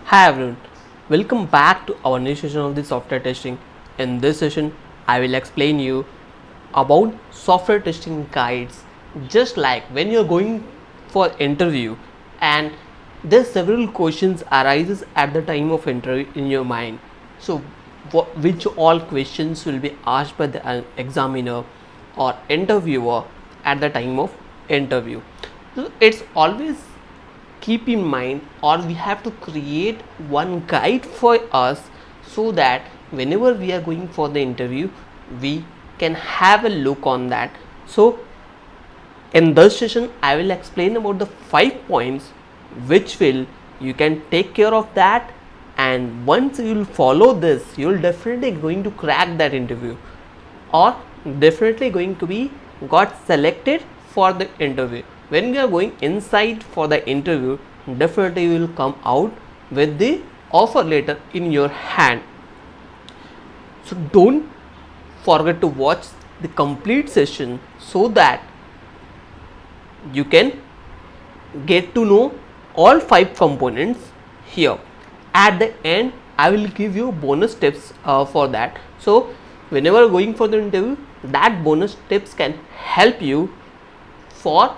Hi everyone, welcome back to our new session of the software testing. In this session, I will explain you about software testing guides. Just like when you're going for interview and there's several questions arises at the time of interview in your mind. So which all questions will be asked by the examiner or interviewer at the time of interview. So it's always keep in mind, or we have to create one guide for us so that whenever we are going for the interview we can have a look on that. So in this session I will explain about the 5 points which will you can take care of that, and once you will follow this you will definitely going to crack that interview or definitely going to be got selected for the interview. When you are going inside for the interview, definitely you will come out with the offer letter in your hand. So don't forget to watch the complete session so that you can get to know all 5 components here. At the end I will give you bonus tips for that. So whenever going for the interview, that bonus tips can help you for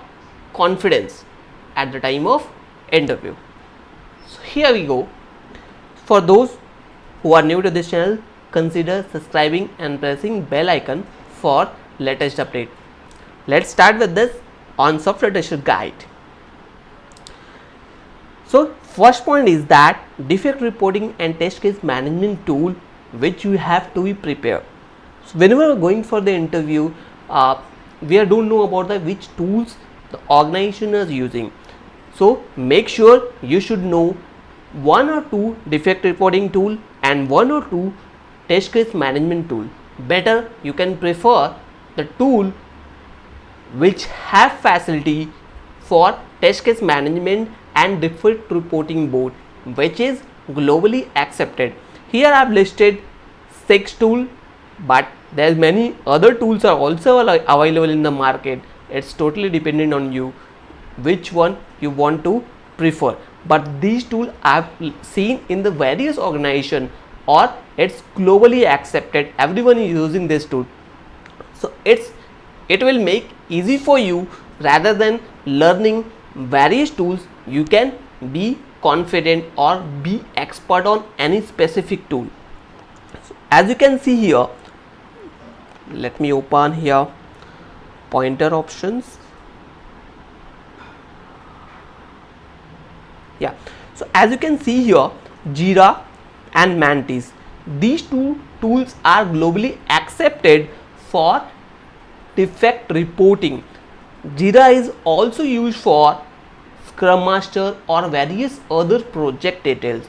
confidence at the time of interview. So here we go. For those who are new to this channel, consider subscribing and pressing bell icon for latest update. Let's start with this on software tester guide. So first point is that defect reporting and test case management tool which you have to be prepared. So whenever we are going for the interview, we don't know about the which tools the organization is using. So make sure you should know 1 or 2 defect reporting tool and 1 or 2 test case management tool. Better you can prefer the tool which have facility for test case management and defect reporting both, which is globally accepted. Here I have listed 6 tools, but there are many other tools are also available in the market. It's totally dependent on you which one you want to prefer, but these tools I have seen in the various organization or it's globally accepted. Everyone is using this tool, so it will make easy for you. Rather than learning various tools, you can be confident or be expert on any specific tool. So as you can see here, let me open here pointer options. Yeah, so as you can see here, Jira and Mantis, these 2 tools are globally accepted for defect reporting. Jira is also used for Scrum Master or various other project details.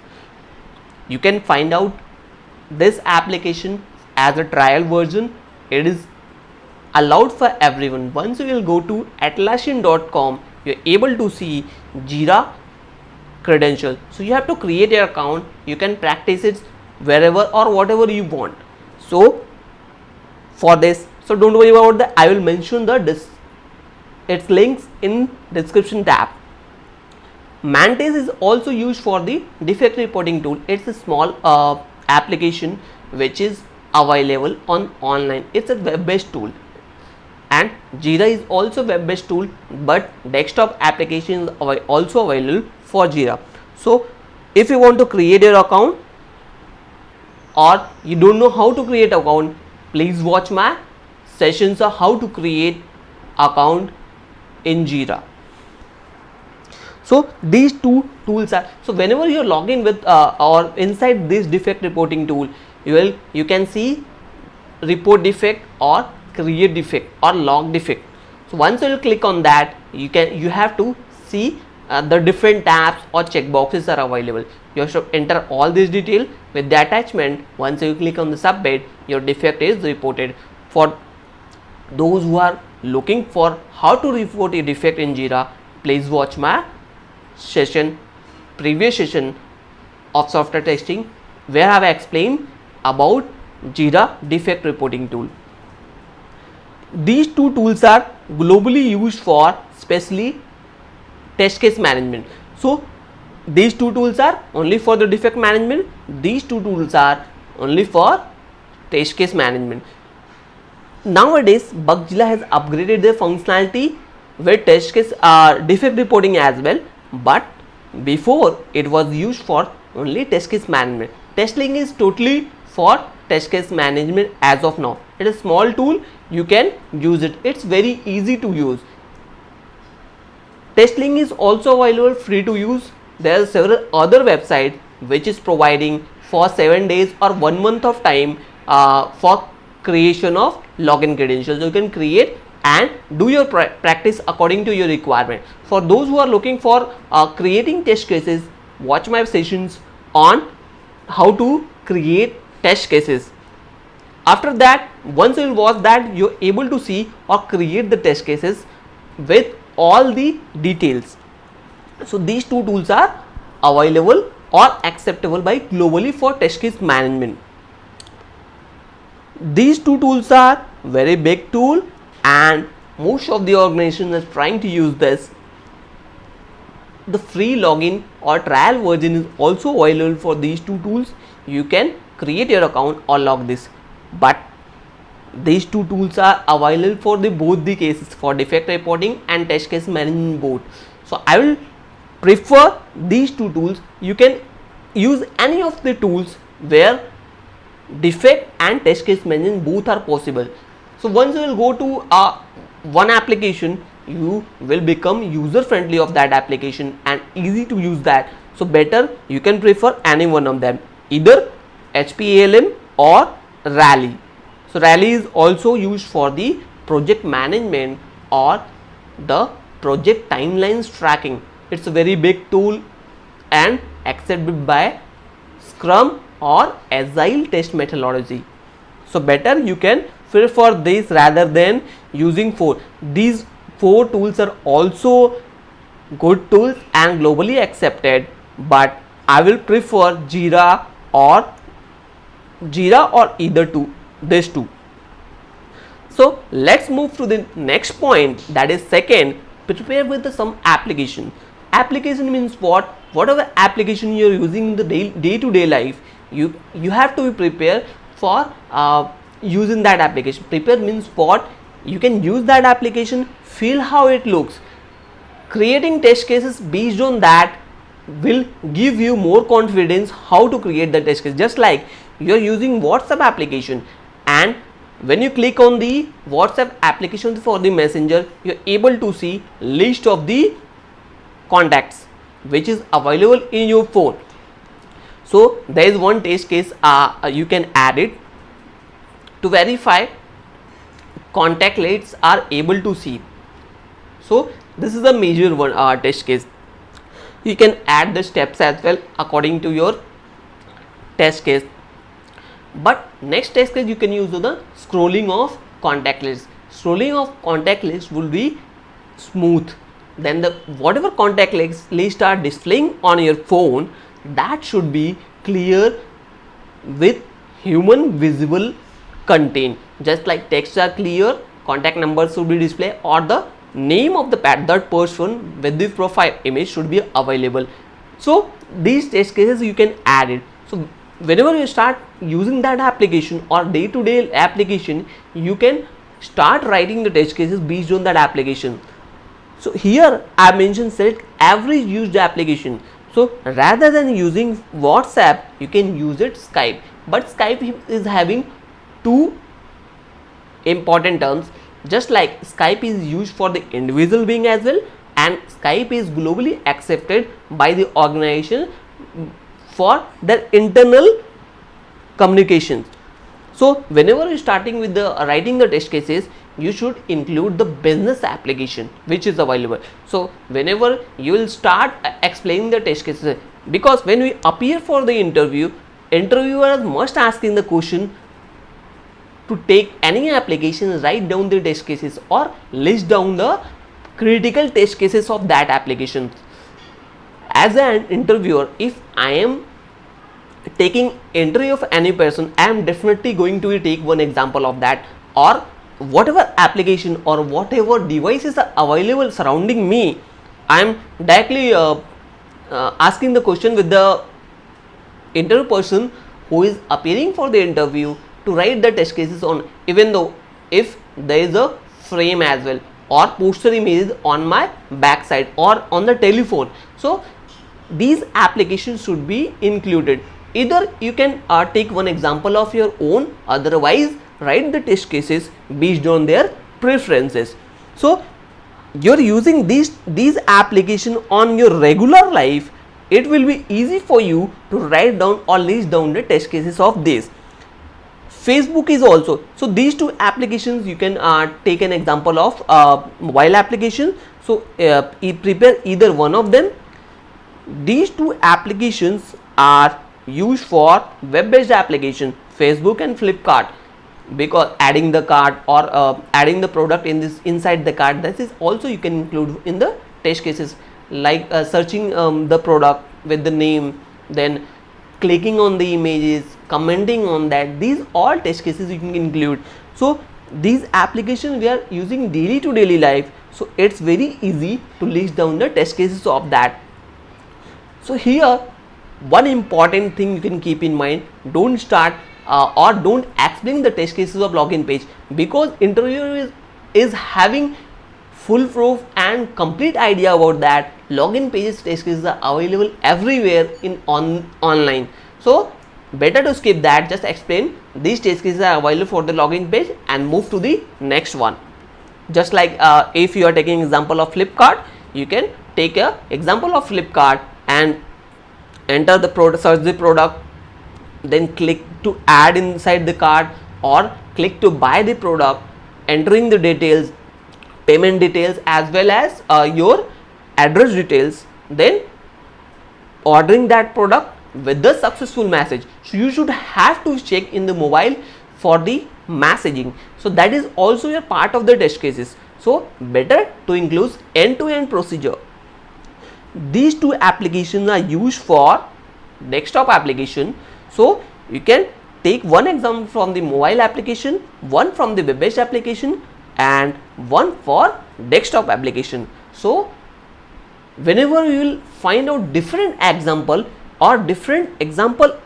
You can find out this application as a trial version. It is allowed for everyone. Once you will go to Atlassian.com, you are able to see Jira credentials. So you have to create your account. You can practice it wherever or whatever you want. So for this, so don't worry about that. I will mention its links in description tab. Mantis is also used for the defect reporting tool. It's a small application which is available on online. It's a web-based tool, and Jira is also web-based tool, but desktop applications are also available for Jira. So if you want to create your account or you don't know how to create account, please watch my sessions on how to create account in Jira. So these 2 tools are, so whenever you log in with or inside this defect reporting tool, you can see report defect or create defect or log defect. So once you click on that, you have to see the different tabs or checkboxes are available. You should enter all this detail with the attachment. Once you click on the submit, your defect is reported. For those who are looking for how to report a defect in Jira, please watch my previous session of software testing, where I have explained about Jira defect reporting tool. These 2 tools are globally used for especially test case management. So these two tools are only for the defect management, these two tools are only for test case management. Nowadays Bugzilla has upgraded their functionality with test case defect reporting as well, but before it was used for only test case management. TestLink is totally for test case management as of now. It is a small tool, you can use it, it's very easy to use. TestLink is also available free to use. There are several other websites which is providing for 7 days or 1 month of time for creation of login credentials. You can create and do your practice according to your requirement. For those who are looking for creating test cases, watch my sessions on how to create test cases. After that, once you will watch that, you are able to see or create the test cases with all the details. So these two tools are available or acceptable by globally for test case management. These two tools are very big tool and most of the organizations are trying to use this. The free login or trial version is also available for these two tools. You can create your account or log this, but these two tools are available for the both the cases, for defect reporting and test case management both. So I will prefer these two tools. You can use any of the tools where defect and test case management both are possible. So once you will go to one application, you will become user friendly of that application and easy to use that. So better you can prefer any one of them, either HPALM or Rally. So Rally is also used for the project management or the project timelines tracking. It's a very big tool and accepted by Scrum or Agile test methodology. So better you can prefer this rather than using 4. These 4 tools are also good tools and globally accepted, but I will prefer Jira or either two, these two. So let's move to the next point, that is second, prepare with some application. Application means what? Whatever application you are using in the day-to-day life, you have to be prepared for using that application. Prepare means what? You can use that application, feel how it looks. Creating test cases based on that will give you more confidence how to create the test case. Just like you are using WhatsApp application, and when you click on the WhatsApp application for the messenger, you are able to see list of the contacts which is available in your phone. So there is one test case you can add it to verify contact lists are able to see. So this is a major one test case. You can add the steps as well according to your test case. But next test case you can use the scrolling of contact list. Scrolling of contact list will be smooth. Then the whatever contact list are displaying on your phone, that should be clear with human visible content. Just like texts are clear, contact numbers should be displayed, or the name of the that person with the profile image should be available. So these test cases you can add it. So whenever you start using that application or day-to-day application, you can start writing the test cases based on that application. So here I mentioned select average used application. So rather than using WhatsApp, you can use it Skype, but Skype is having two important terms. Just like Skype is used for the individual being as well, and Skype is globally accepted by the organization for their internal communications. So whenever you are starting with the writing the test cases, you should include the business application which is available. So whenever you will start explaining the test cases, because when we appear for the interview, interviewer must asking the question to take any application, write down the test cases or list down the critical test cases of that application. As an interviewer, if I am taking interview of any person, I am definitely going to take one example of that, or whatever application or whatever devices are available surrounding me, I am directly asking the question with the interview person who is appearing for the interview to write the test cases on, even though if there is a frame as well or poster images on my backside or on the telephone. So these applications should be included. Either you can take one example of your own, otherwise write the test cases based on their preferences. So you're using these application on your regular life, it will be easy for you to write down or list down the test cases of this. Facebook is also, so these two applications you can take an example of mobile application. So prepare either one of them. These two applications are used for web-based application, Facebook and Flipkart, because adding the cart or adding the product in this inside the cart, that is also you can include in the test cases, like searching the product with the name, then clicking on the images, commenting on that. These all test cases you can include. So these applications we are using daily to daily life, so it's very easy to list down the test cases of that. So here one important thing you can keep in mind, don't start or don't explain the test cases of login page, because interviewer is having full proof and complete idea about that. Login pages test cases are available everywhere in online, so better to skip that. Just explain these test cases are available for the login page and move to the next one. Just like if you are taking example of Flipkart, you can take a example of Flipkart and enter the product, search the product, then click to add inside the cart or click to buy the product, entering the details, payment details as well as your address details, then ordering that product with the successful message. So you should have to check in the mobile for the messaging. So that is also a part of the test cases. So better to include end-to-end procedure. These two applications are used for desktop application. So you can take one example from the mobile application, one from the web-based application and one for desktop application. So whenever you will find out different example or different example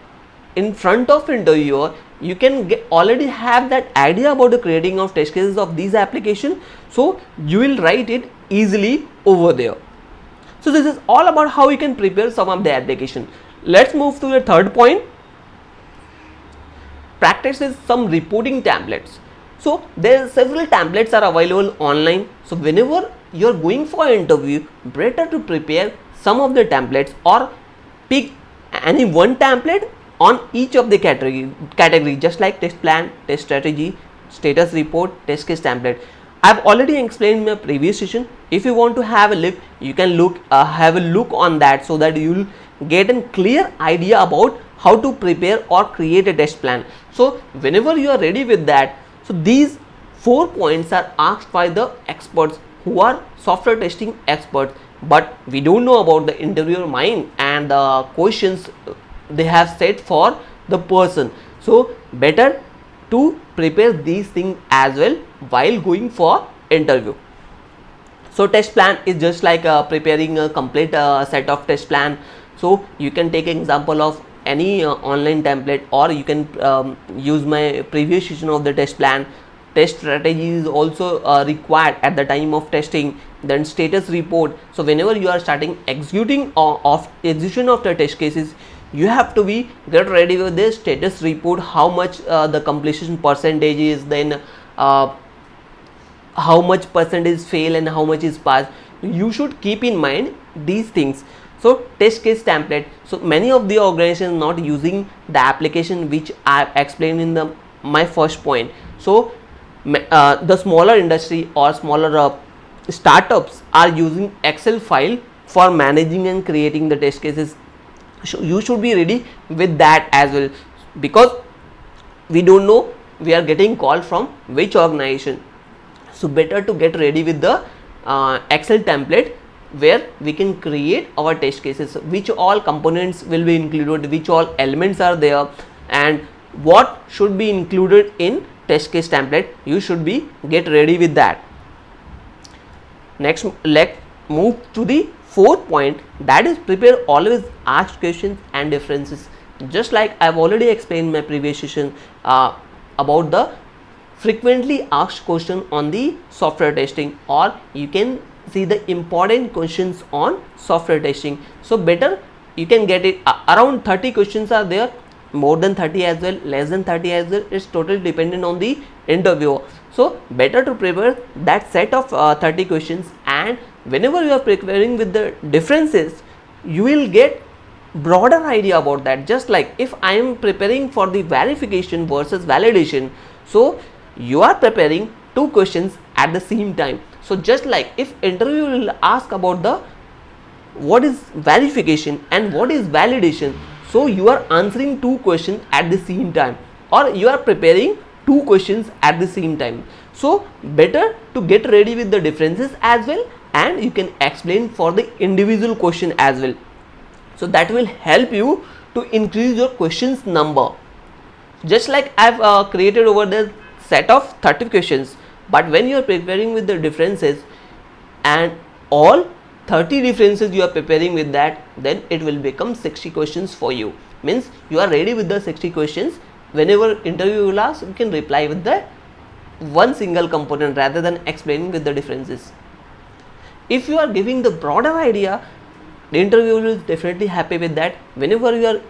in front of interviewer, you can already have that idea about the creating of test cases of these applications. So you will write it easily over there. So this is all about how you can prepare some of the application. Let's move to the third point. Practice is some reporting templates. So there are several templates are available online. So whenever you are going for an interview, better to prepare some of the templates or pick any one template on each of the category, just like test plan, test strategy, status report, test case template. I have already explained in my previous session. If you want to have a look, you can have a look on that, so that you will get a clear idea about how to prepare or create a test plan. So whenever you are ready with that, so these 4 points are asked by the experts who are software testing experts, but we don't know about the interviewer mind and the questions they have set for the person. So better to prepare these things as well while going for interview. So test plan is just like preparing a complete set of test plan. So you can take an example of any online template, or you can use my previous session of the test plan. Test strategy is also required at the time of testing. Then status report. So whenever you are starting execution of the test cases, you have to be get ready with this status report, how much the completion percentage is, then how much percentage fail and how much is passed. You should keep in mind these things. So test case template. So many of the organizations not using the application which I explained in my first point. So the smaller industry or smaller startups are using Excel file for managing and creating the test cases. So you should be ready with that as well, because we don't know we are getting call from which organization. So better to get ready with the Excel template where we can create our test cases, which all components will be included, which all elements are there, and what should be included in test case template. You should be get ready with that. Next, let's move to the fourth point, that is prepare always asked questions and differences. Just like I've already explained in my previous session about the frequently asked question on the software testing, or you can see the important questions on software testing. So better you can get it around 30 questions are there, more than 30 as well, less than 30 as well. It's totally dependent on the interviewer. So better to prepare that set of 30 questions, and whenever you are preparing with the differences, you will get broader idea about that. Just like if I am preparing for the verification versus validation, so you are preparing two questions at the same time. So just like if interview will ask about the what is verification and what is validation, so you are answering two questions at the same time, or you are preparing two questions at the same time. So better to get ready with the differences as well, and you can explain for the individual question as well. So that will help you to increase your questions number. Just like I've created over the set of 30 questions, but when you are preparing with the differences and all 30 differences you are preparing with that, then it will become 60 questions for you. Means you are ready with the 60 questions. Whenever interview will ask, you can reply with the one single component rather than explaining with the differences. If you are giving the broader idea, the interviewer is definitely happy with that. Whenever you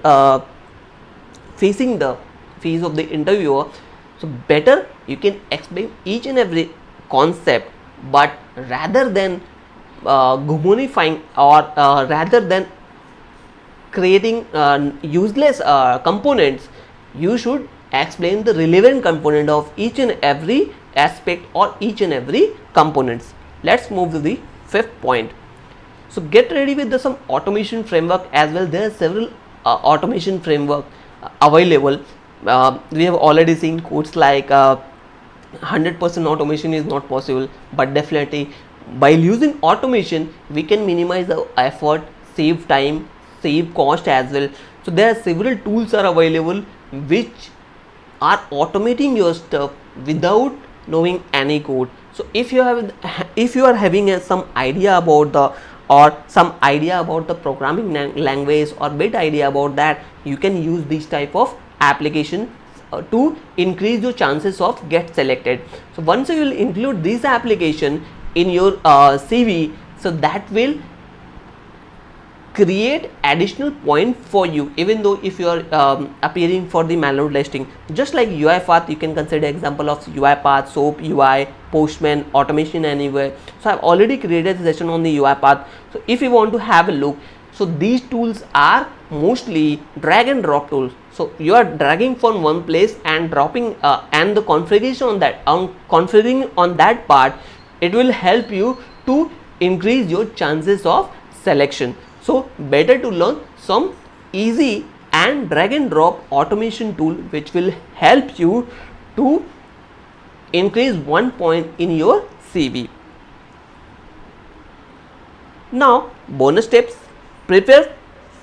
are facing the face of the interviewer, so better you can explain each and every concept, but rather than gumonifying or rather than creating useless components, you should explain the relevant component of each and every aspect or each and every components. Let's move to the fifth point. So get ready with some automation framework as well. There are several automation framework available. We have already seen quotes like 100% automation is not possible, but definitely by using automation we can minimize the effort, save time, save cost as well. So there are several tools are available which are automating your stuff without knowing any code. So if you are having some idea about the programming language or bit idea about that, you can use this type of application to increase your chances of get selected. So once you will include this application in your CV, so that will create additional point for you, even though if you are appearing for the manual testing. Just like UiPath, you can consider example of UiPath, SOAP UI, Postman, Automation Anywhere. So I've already created a session on the UiPath. So if you want to have a look, so these tools are mostly drag and drop tools. So you are dragging from one place and dropping and the configuration on that configuring on that part, it will help you to increase your chances of selection. So better to learn some easy and drag and drop automation tool which will help you to increase 1 point in your CV. Now bonus tips: prepare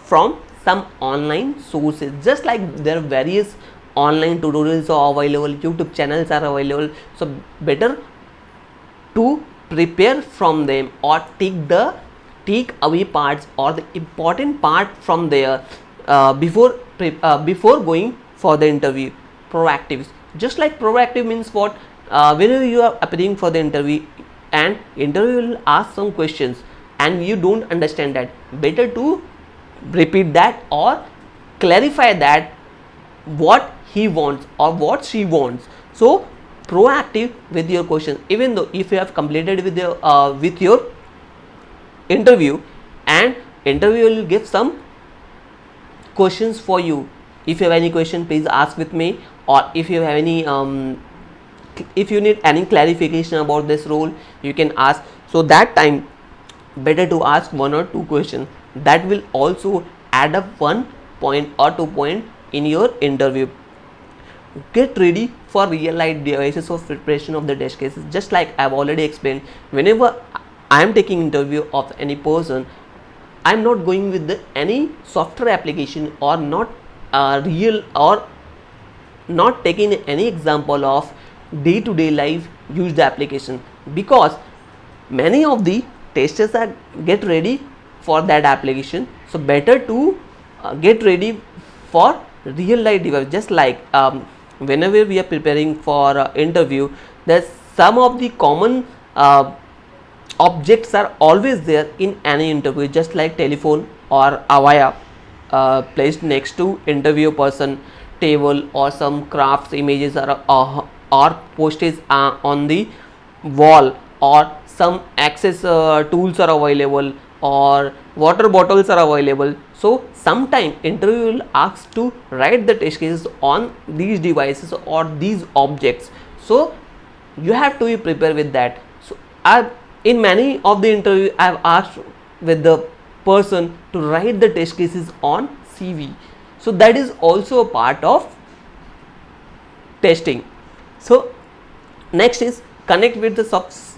from some online sources. Just like there are various online tutorials are available, YouTube channels are available, so better to prepare from them or take away parts or the important part from there before going for the interview. Proactive. Just like proactive means what? Whenever you are appearing for the interview and interview will ask some questions and you don't understand that, better to repeat that or clarify that what he wants or what she wants. So proactive with your questions, even though if you have completed with your interview and interview will give some questions for you. If you have any question, please ask with me, or if you have any if you need any clarification about this role, you can ask. So that time better to ask 1 or 2 questions, that will also add up 1 point or 2 point in your interview. Get ready for real life devices of preparation of the test cases. Just like I have already explained, whenever I am taking interview of any person, I am not going with any software application or not real or not taking any example of day-to-day life used application, because many of the testers are get ready for that application. So better to get ready for real life device. Just like whenever we are preparing for interview, there's some of the common objects are always there in any interview, just like telephone or avaya placed next to interview person table, or some crafts images or postage on the wall, or some access tools are available, or water bottles are available. So sometime interview will ask to write the test cases on these devices or these objects. So you have to be prepared with that. So in many of the interview I have asked with the person to write the test cases on CV. So that is also a part of testing. So next is connect with the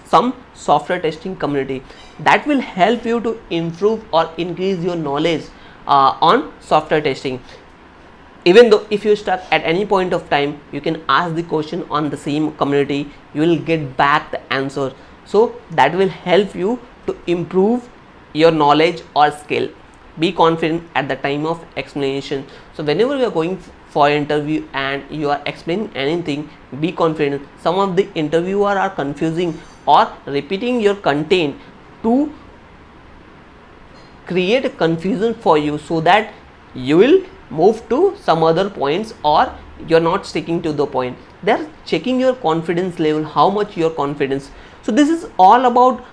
some software testing community that will help you to improve or increase your knowledge on software testing. Even though if you stuck at any point of time, you can ask the question on the same community, you will get back the answer. So that will help you to improve your knowledge or skill. Be confident at the time of explanation. So whenever you are going for interview and you are explaining anything, be confident. Some of the interviewer are confusing or repeating your content to create a confusion for you, so that you will move to some other points or you're not sticking to the point. They're checking your confidence level, how much your confidence. So this is all about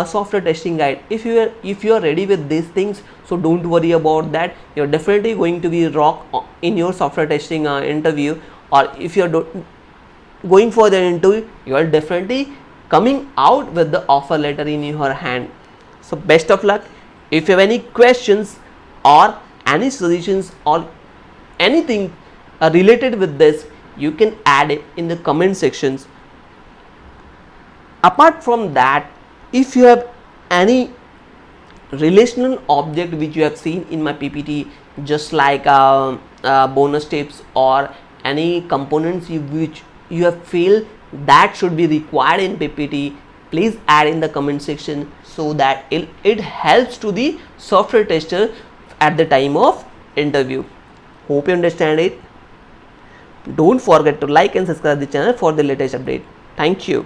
software testing guide. If you are ready with these things, so don't worry about that. You're definitely going to be rock in your software testing interview, or if you're going for the interview, you are definitely coming out with the offer letter in your hand. So best of luck. If you have any questions or any suggestions or anything related with this, you can add it in the comment sections. Apart from that, if you have any relational object which you have seen in my PPT, just like bonus tips or any components which you have feel that should be required in PPT, please add in the comment section, so that it helps to the software tester at the time of interview. Hope you understand it. Don't forget to like and subscribe the channel for the latest update. Thank you.